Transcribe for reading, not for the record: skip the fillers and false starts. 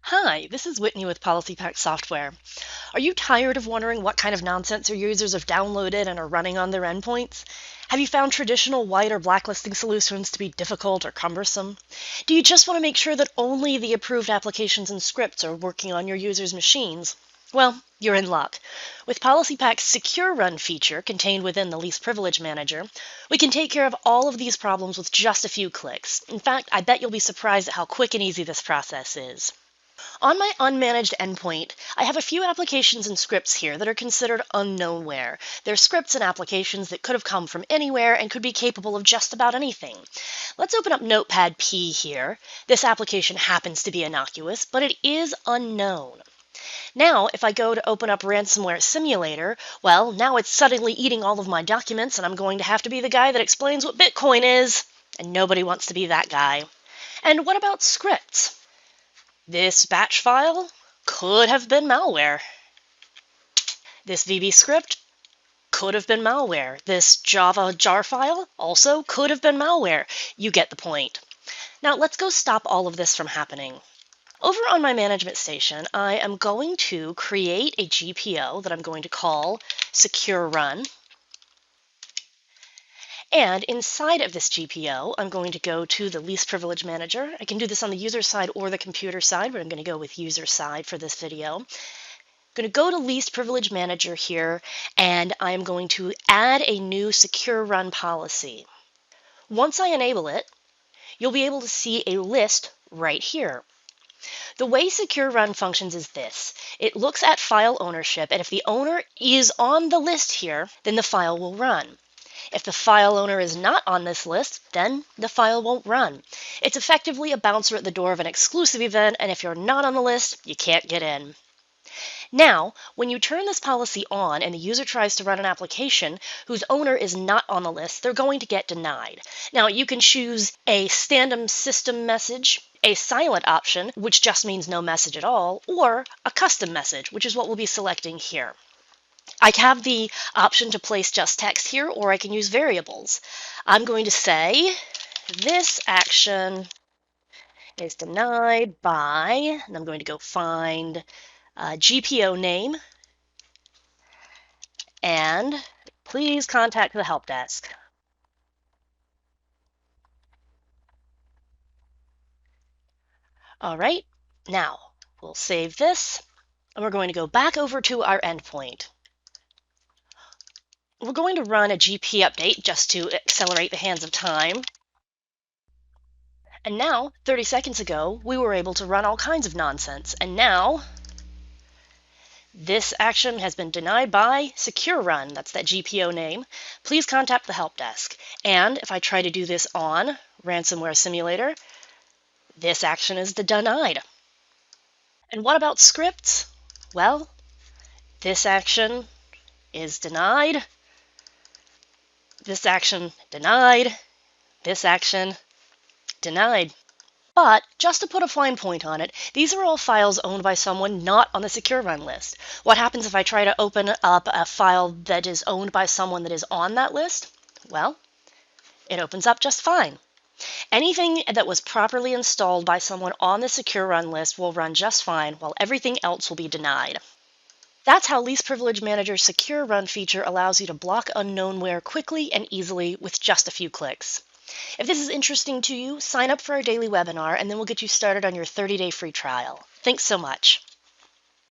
Hi, this is Whitney with PolicyPak Software. Are you tired of wondering what kind of nonsense your users have downloaded and are running on their endpoints? Have you found traditional white or blacklisting solutions to be difficult or cumbersome? Do you just want to make sure that only the approved applications and scripts are working on your users' machines? Well, you're in luck. With PolicyPak's SecureRun feature contained within the Least Privilege Manager, we can take care of all of these problems with just a few clicks. In fact, I bet you'll be surprised at how quick and easy this process is. On my unmanaged endpoint, I have a few applications and scripts here that are considered unknownware. They're scripts and applications that could have come from anywhere and could be capable of just about anything. Let's open up Notepad P here. This application happens to be innocuous, but it is unknown. Now, if I go to open up Ransomware Simulator, well, now it's suddenly eating all of my documents, and I'm going to have to be the guy that explains what Bitcoin is, and nobody wants to be that guy. And what about scripts? This batch file could have been malware. This VB script could have been malware. This Java jar file also could have been malware. You get the point. Now let's go stop all of this from happening. Over on my management station, I am going to create a GPO that I'm going to call SecureRun. And inside of this GPO, I'm going to go to the Least Privilege Manager. I can do this on the user side or the computer side, but I'm going to go with user side for this video. I'm going to go to Least Privilege Manager here, and I'm going to add a new SecureRun policy. Once I enable it, you'll be able to see a list right here. The way SecureRun functions is this. It looks at file ownership, and if the owner is on the list here, then the file will run. If the file owner is not on this list, then the file won't run. It's effectively a bouncer at the door of an exclusive event, and if you're not on the list, you can't get in. Now, when you turn this policy on and the user tries to run an application whose owner is not on the list, they're going to get denied. Now, you can choose a stand-em system message, a silent option, which just means no message at all, or a custom message, which is what we'll be selecting here. I have the option to place just text here, or I can use variables. I'm going to say this action is denied by, and I'm going to go find GPO name, and please contact the help desk. All right, now we'll save this, and we're going to go back over to our endpoint. We're going to run a GP update just to accelerate the hands of time. And now, 30 seconds ago, we were able to run all kinds of nonsense. And now, this action has been denied by SecureRun. That's that GPO name. Please contact the help desk. And if I try to do this on Ransomware Simulator, this action is denied. And what about scripts? Well, this action is denied. This action denied. This action denied. But just to put a fine point on it, these are all files owned by someone not on the SecureRun list. What happens if I try to open up a file that is owned by someone that is on that list? Well, it opens up just fine. Anything that was properly installed by someone on the SecureRun list will run just fine, while everything else will be denied. That's how Least Privilege Manager's SecureRun feature allows you to block unknownware quickly and easily with just a few clicks. If this is interesting to you, sign up for our daily webinar, and then we'll get you started on your 30-day free trial. Thanks so much.